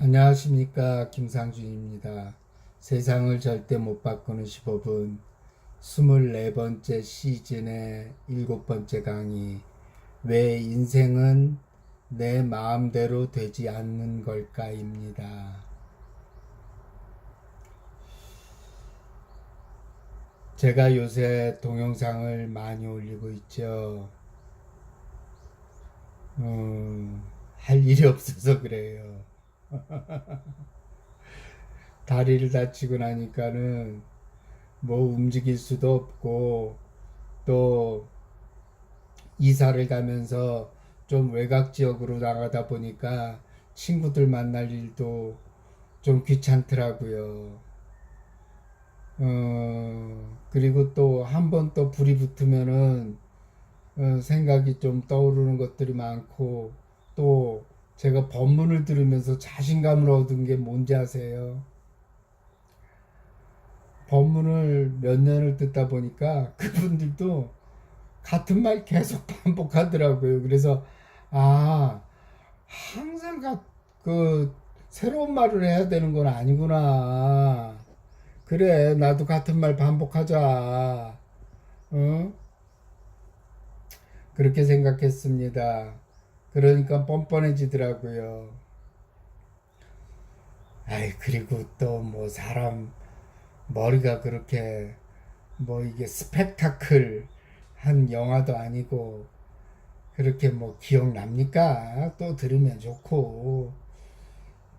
안녕하십니까, 김상준입니다. 세상을 절대 못 바꾸는 15분 24번째 시즌의 7번째 강의. 왜 인생은 내 마음대로 되지 않는 걸까입니다. 제가 요새 동영상을 많이 올리고 있죠. 할 일이 없어서 그래요. 다리를 다치고 나니까는 뭐 움직일 수도 없고, 또 이사를 가면서 좀 외곽 지역으로 나가다 보니까 친구들 만날 일도 좀 귀찮더라고요. 그리고 또 한 번 또 불이 붙으면은 생각이 좀 떠오르는 것들이 많고, 또 제가 법문을 들으면서 자신감을 얻은 게 뭔지 아세요? 법문을 몇 년을 듣다 보니까 그분들도 같은 말 계속 반복하더라고요. 그래서 아, 항상 그 새로운 말을 해야 되는 건 아니구나. 그래, 나도 같은 말 반복하자. 어? 그렇게 생각했습니다. 그러니까 뻔뻔해지더라고요. 아이, 그리고 또 뭐 사람 머리가 그렇게 뭐 이게 스펙타클 한 영화도 아니고 그렇게 뭐 기억납니까? 또 들으면 좋고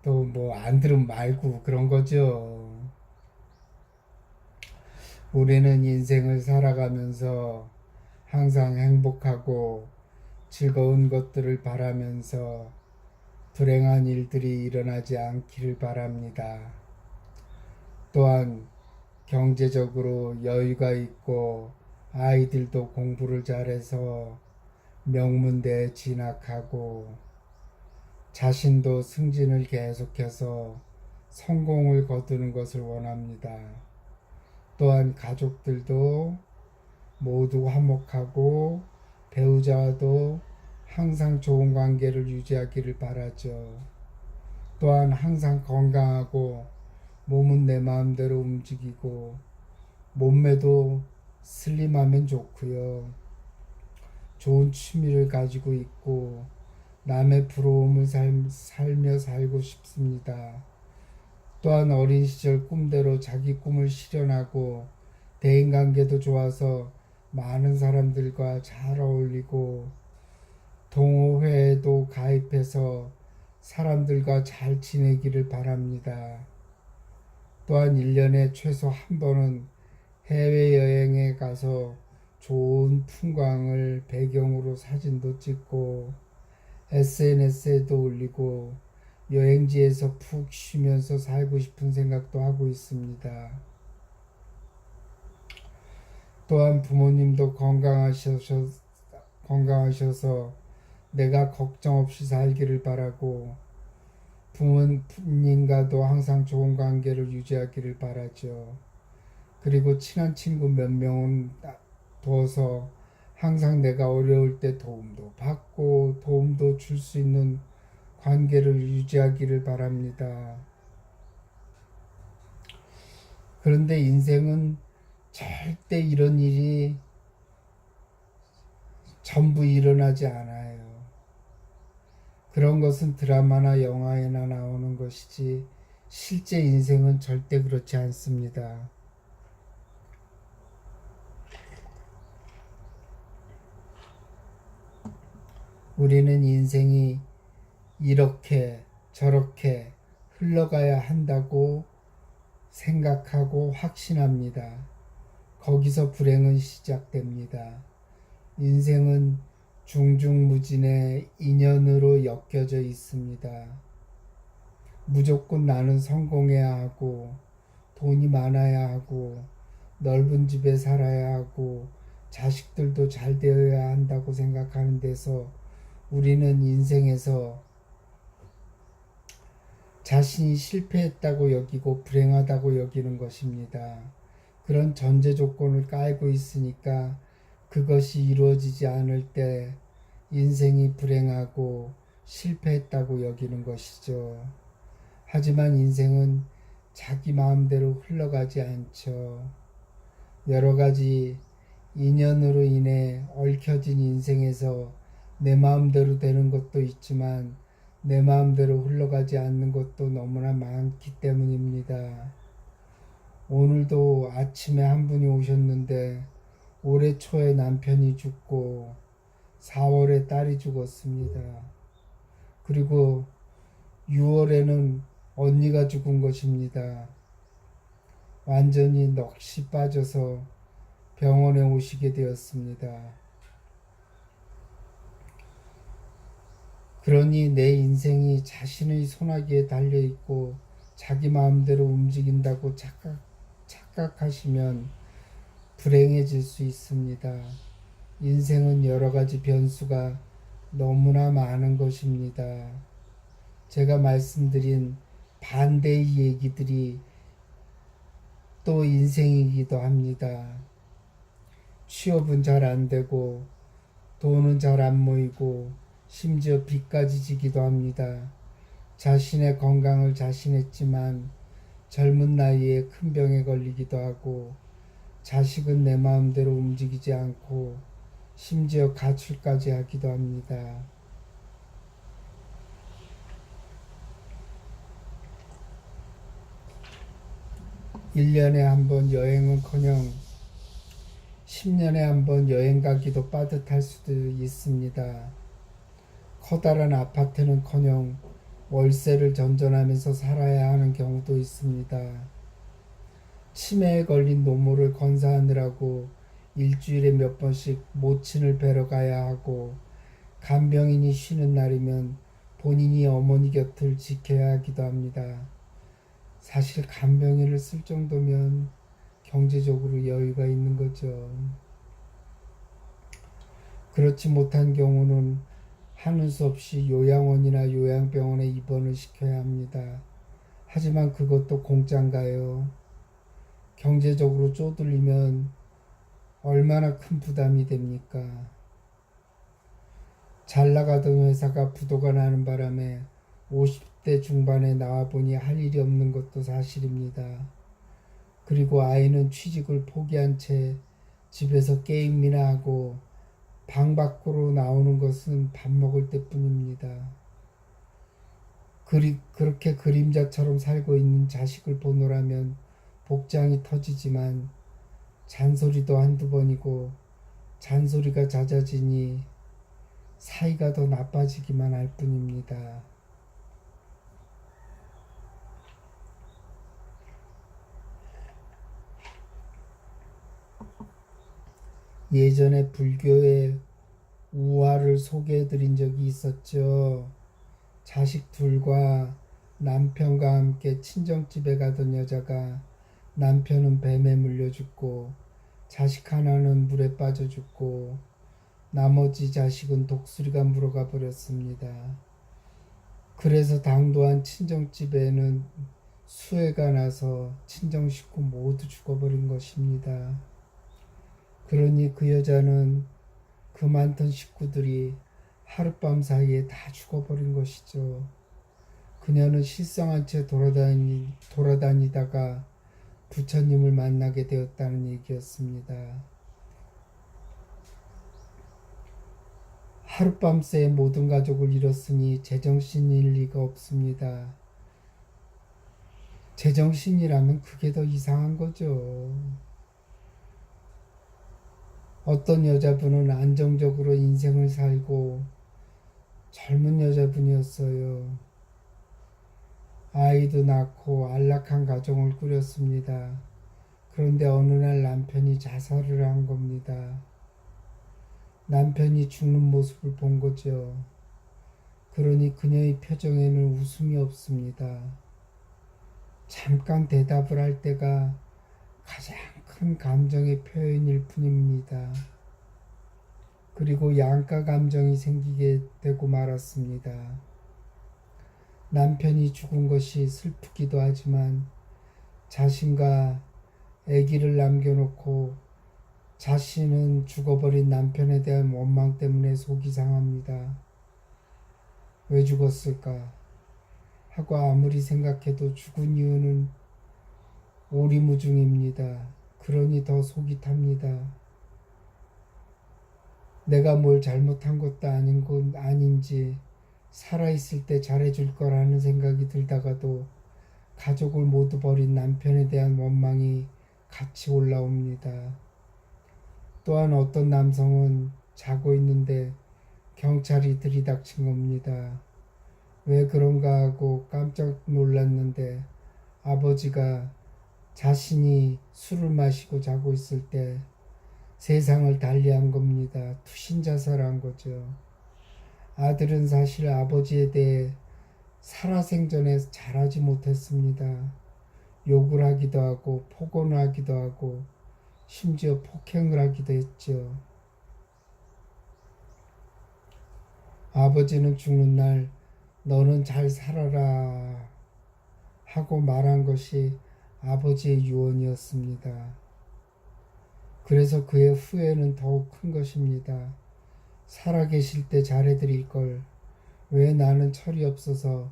또 뭐 안 들으면 말고 그런 거죠. 우리는 인생을 살아가면서 항상 행복하고 즐거운 것들을 바라면서 불행한 일들이 일어나지 않기를 바랍니다. 또한 경제적으로 여유가 있고 아이들도 공부를 잘해서 명문대에 진학하고 자신도 승진을 계속해서 성공을 거두는 것을 원합니다. 또한 가족들도 모두 화목하고 배우자와도 항상 좋은 관계를 유지하기를 바라죠. 또한 항상 건강하고 몸은 내 마음대로 움직이고 몸매도 슬림하면 좋고요. 좋은 취미를 가지고 있고 남의 부러움을 살며 살고 싶습니다. 또한 어린 시절 꿈대로 자기 꿈을 실현하고 대인관계도 좋아서 많은 사람들과 잘 어울리고 동호회에도 가입해서 사람들과 잘 지내기를 바랍니다. 또한 1년에 최소 한 번은 해외여행에 가서 좋은 풍광을 배경으로 사진도 찍고 SNS에도 올리고 여행지에서 푹 쉬면서 살고 싶은 생각도 하고 있습니다. 또한 부모님도 건강하셔서 내가 걱정 없이 살기를 바라고 부모님과도 항상 좋은 관계를 유지하기를 바라죠. 그리고 친한 친구 몇 명은 둬서 항상 내가 어려울 때 도움도 받고 도움도 줄 수 있는 관계를 유지하기를 바랍니다. 그런데 인생은 절대 이런 일이 전부 일어나지 않아요. 그런 것은 드라마나 영화에나 나오는 것이지 실제 인생은 절대 그렇지 않습니다. 우리는 인생이 이렇게 저렇게 흘러가야 한다고 생각하고 확신합니다. 거기서 불행은 시작됩니다. 인생은 중중무진의 인연으로 엮여져 있습니다. 무조건 나는 성공해야 하고 돈이 많아야 하고 넓은 집에 살아야 하고 자식들도 잘 되어야 한다고 생각하는 데서 우리는 인생에서 자신이 실패했다고 여기고 불행하다고 여기는 것입니다. 그런 전제 조건을 깔고 있으니까 그것이 이루어지지 않을 때 인생이 불행하고 실패했다고 여기는 것이죠. 하지만 인생은 자기 마음대로 흘러가지 않죠. 여러 가지 인연으로 인해 얽혀진 인생에서 내 마음대로 되는 것도 있지만 내 마음대로 흘러가지 않는 것도 너무나 많기 때문입니다. 오늘도 아침에 한 분이 오셨는데 올해 초에 남편이 죽고 4월에 딸이 죽었습니다. 그리고 6월에는 언니가 죽은 것입니다. 완전히 넋이 빠져서 병원에 오시게 되었습니다. 그러니 내 인생이 자신의 손아귀에 달려있고 자기 마음대로 움직인다고 착각하시면 불행해질 수 있습니다. 인생은 여러 가지 변수가 너무나 많은 것입니다. 제가 말씀드린 반대의 얘기들이 또 인생이기도 합니다. 취업은 잘 안 되고 돈은 잘 안 모이고 심지어 빚까지 지기도 합니다. 자신의 건강을 자신했지만 젊은 나이에 큰 병에 걸리기도 하고 자식은 내 마음대로 움직이지 않고 심지어 가출까지 하기도 합니다. (1년에) 한 번 여행은커녕 10년에 한 번 여행 가기도 빠듯할 수도 있습니다. 커다란 아파트는커녕 월세를 전전하면서 살아야 하는 경우도 있습니다. 치매에 걸린 노모를 건사하느라고 일주일에 몇 번씩 모친을 뵈러 가야 하고 간병인이 쉬는 날이면 본인이 어머니 곁을 지켜야 하기도 합니다. 사실 간병인을 쓸 정도면 경제적으로 여유가 있는 거죠. 그렇지 못한 경우는 하는 수 없이 요양원이나 요양병원에 입원을 시켜야 합니다. 하지만 그것도 공짜인가요? 경제적으로 쪼들리면 얼마나 큰 부담이 됩니까? 잘 나가던 회사가 부도가 나는 바람에 50대 중반에 나와보니 할 일이 없는 것도 사실입니다. 그리고 아이는 취직을 포기한 채 집에서 게임이나 하고 방 밖으로 나오는 것은 밥 먹을 때뿐입니다. 그렇게 그림자처럼 살고 있는 자식을 보노라면 복장이 터지지만 잔소리도 한두 번이고 잔소리가 잦아지니 사이가 더 나빠지기만 할 뿐입니다. 예전에 불교의 우화를 소개해드린 적이 있었죠. 자식 둘과 남편과 함께 친정집에 가던 여자가 남편은 뱀에 물려 죽고 자식 하나는 물에 빠져 죽고 나머지 자식은 독수리가 물어가 버렸습니다. 그래서 당도한 친정집에는 수해가 나서 친정 식구 모두 죽어버린 것입니다. 그러니 그 여자는 그 많던 식구들이 하룻밤 사이에 다 죽어버린 것이죠. 그녀는 실성한 채 돌아다니다가 부처님을 만나게 되었다는 얘기였습니다. 하룻밤새에 모든 가족을 잃었으니 제정신일 리가 없습니다. 제정신이라면 그게 더 이상한 거죠. 어떤 여자분은 안정적으로 인생을 살고 젊은 여자분이었어요. 아이도 낳고 안락한 가정을 꾸렸습니다. 그런데 어느 날 남편이 자살을 한 겁니다. 남편이 죽는 모습을 본 거죠. 그러니 그녀의 표정에는 웃음이 없습니다. 잠깐 대답을 할 때가 가장 큰 감정의 표현일 뿐입니다. 그리고 양가 감정이 생기게 되고 말았습니다. 남편이 죽은 것이 슬프기도 하지만 자신과 아기를 남겨놓고 자신은 죽어버린 남편에 대한 원망 때문에 속이 상합니다. 왜 죽었을까 하고 하고 아무리 생각해도 죽은 이유는 오리무중입니다. 그러니 더 속이 탑니다. 내가 뭘 잘못한 것도 아닌 건 아닌지 살아있을 때 잘해줄 거라는 생각이 들다가도 가족을 모두 버린 남편에 대한 원망이 같이 올라옵니다. 또한 어떤 남성은 자고 있는데 경찰이 들이닥친 겁니다. 왜 그런가 하고 깜짝 놀랐는데 아버지가 자신이 술을 마시고 자고 있을 때 세상을 달리한 겁니다. 투신자살한 거죠. 아들은 사실 아버지에 대해 살아생전에 잘하지 못했습니다. 욕을 하기도 하고 폭언을 하기도 하고 심지어 폭행을 하기도 했죠. 아버지는 죽는 날 너는 잘 살아라 하고 말한 것이 아버지의 유언이었습니다. 그래서 그의 후회는 더욱 큰 것입니다. 살아계실 때 잘해드릴 걸 왜 나는 철이 없어서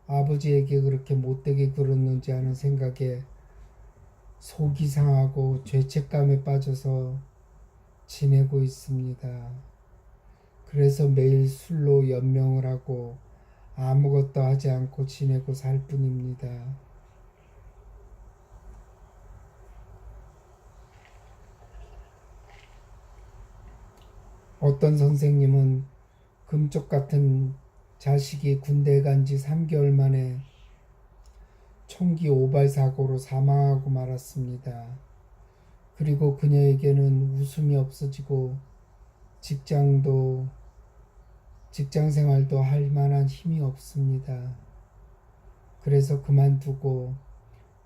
아버지에게 그렇게 못되게 굴었는지 하는 생각에 속이 상하고 죄책감에 빠져서 지내고 있습니다. 그래서 매일 술로 연명을 하고 아무것도 하지 않고 지내고 살 뿐입니다. 어떤 선생님은 금쪽 같은 자식이 군대에 간 지 3개월 만에 총기 오발 사고로 사망하고 말았습니다. 그리고 그녀에게는 웃음이 없어지고 직장 생활도 할 만한 힘이 없습니다. 그래서 그만두고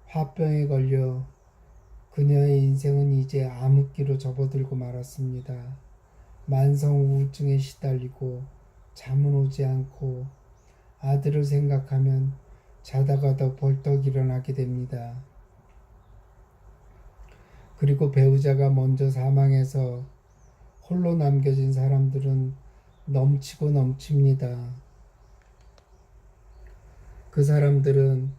화병에 걸려 그녀의 인생은 이제 암흑기로 접어들고 말았습니다. 만성 우울증에 시달리고 잠은 오지 않고 아들을 생각하면 자다가도 벌떡 일어나게 됩니다. 그리고 배우자가 먼저 사망해서 홀로 남겨진 사람들은 넘치고 넘칩니다. 그 사람들은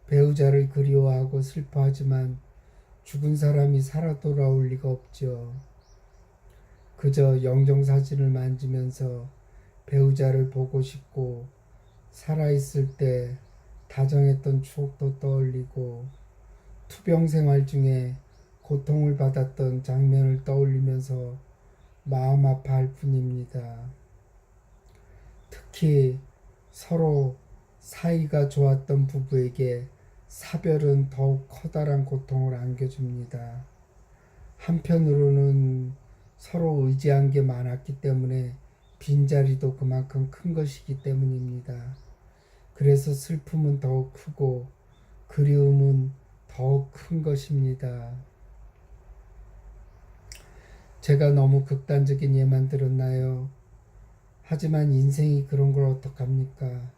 배우자를 그리워하고 슬퍼하지만 죽은 사람이 살아 돌아올 리가 없죠. 그저 영정사진을 만지면서 배우자를 보고 싶고 살아있을 때 다정했던 추억도 떠올리고 투병 생활 중에 고통을 받았던 장면을 떠올리면서 마음 아파할 뿐입니다. 특히 서로 사이가 좋았던 부부에게 사별은 더욱 커다란 고통을 안겨줍니다. 한편으로는 서로 의지한 게 많았기 때문에 빈자리도 그만큼 큰 것이기 때문입니다. 그래서 슬픔은 더욱 크고 그리움은 더욱 큰 것입니다. 제가 너무 극단적인 예만 들었나요? 하지만 인생이 그런 걸 어떡합니까?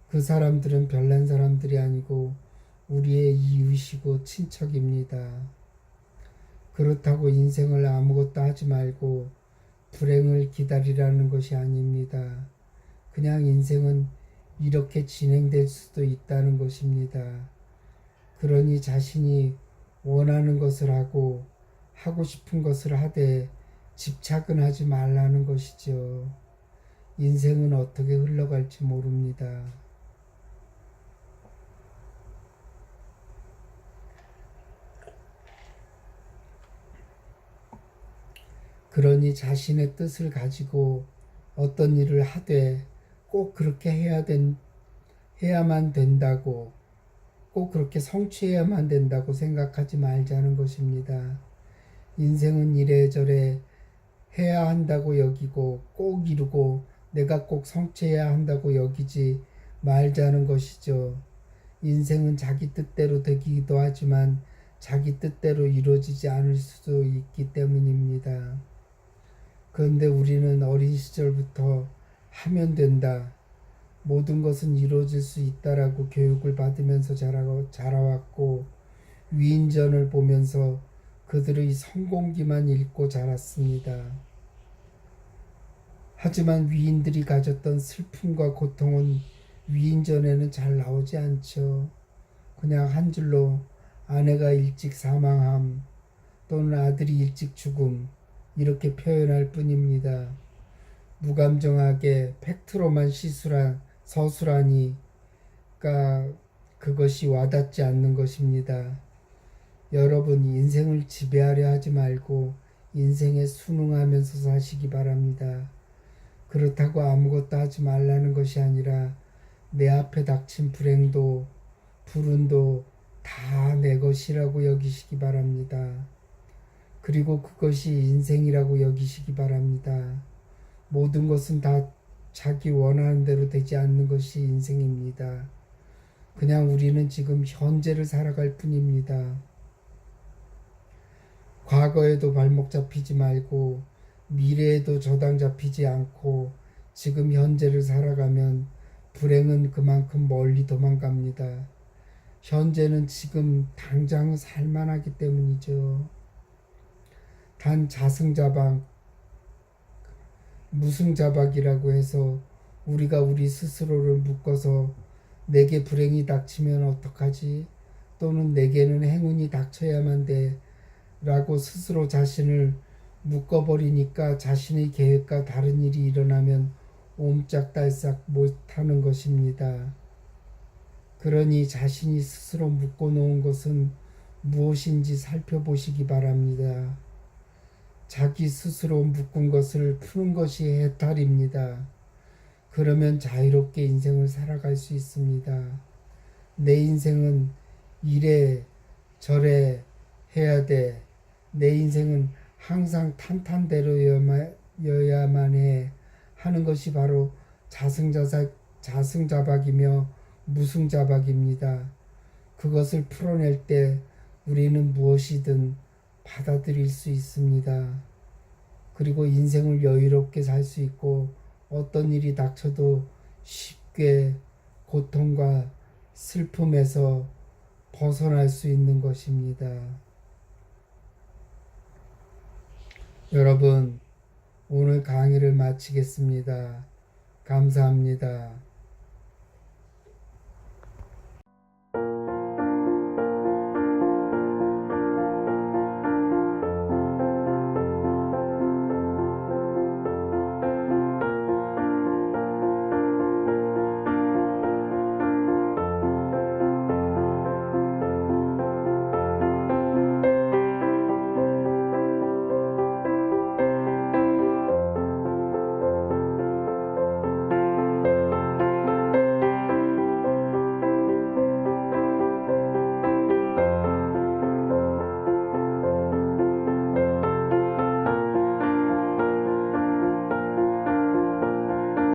그 사람들은 별난 사람들이 아니고 우리의 이웃이고 친척입니다. 그렇다고 인생을 아무것도 하지 말고 불행을 기다리라는 것이 아닙니다. 그냥 인생은 이렇게 진행될 수도 있다는 것입니다. 그러니 자신이 원하는 것을 하고 하고 싶은 것을 하되 집착은 하지 말라는 것이죠. 인생은 어떻게 흘러갈지 모릅니다. 그러니 자신의 뜻을 가지고 어떤 일을 하되 꼭 그렇게 해야만 된다고, 꼭 그렇게 성취해야만 된다고 생각하지 말자는 것입니다. 인생은 이래저래 해야 한다고 여기고 꼭 이루고 내가 꼭 성취해야 한다고 여기지 말자는 것이죠. 인생은 자기 뜻대로 되기도 하지만 자기 뜻대로 이루어지지 않을 수도 있기 때문입니다. 그런데 우리는 어린 시절부터 하면 된다, 모든 것은 이루어질 수 있다라고 교육을 받으면서 자라왔고 위인전을 보면서 그들의 성공기만 읽고 자랐습니다. 하지만 위인들이 가졌던 슬픔과 고통은 위인전에는 잘 나오지 않죠. 그냥 한 줄로 아내가 일찍 사망함 또는 아들이 일찍 죽음 이렇게 표현할 뿐입니다. 무감정하게 팩트로만 서술하니까 그것이 와닿지 않는 것입니다. 여러분 인생을 지배하려 하지 말고 인생에 순응하면서 사시기 바랍니다. 그렇다고 아무것도 하지 말라는 것이 아니라 내 앞에 닥친 불행도 불운도 다 내 것이라고 여기시기 바랍니다. 그리고 그것이 인생이라고 여기시기 바랍니다. 모든 것은 다 자기 원하는 대로 되지 않는 것이 인생입니다. 그냥 우리는 지금 현재를 살아갈 뿐입니다. 과거에도 발목 잡히지 말고 미래에도 저당 잡히지 않고 지금 현재를 살아가면 불행은 그만큼 멀리 도망갑니다. 현재는 지금 당장 살만하기 때문이죠. 단 자승자박, 무승자박이라고 해서 우리가 우리 스스로를 묶어서 내게 불행이 닥치면 어떡하지? 또는 내게는 행운이 닥쳐야만 돼 라고 스스로 자신을 묶어버리니까 자신의 계획과 다른 일이 일어나면 옴짝달싹 못하는 것입니다. 그러니 자신이 스스로 묶어놓은 것은 무엇인지 살펴보시기 바랍니다. 자기 스스로 묶은 것을 푸는 것이 해탈입니다. 그러면 자유롭게 인생을 살아갈 수 있습니다. 내 인생은 이래 저래 해야 돼. 내 인생은 항상 탄탄대로여야만 해 하는 것이 바로 자승자박이며 무승자박입니다. 그것을 풀어낼 때 우리는 무엇이든 받아들일 수 있습니다. 그리고 인생을 여유롭게 살 수 있고 어떤 일이 닥쳐도 쉽게 고통과 슬픔에서 벗어날 수 있는 것입니다. 여러분, 오늘 강의를 마치겠습니다. 감사합니다.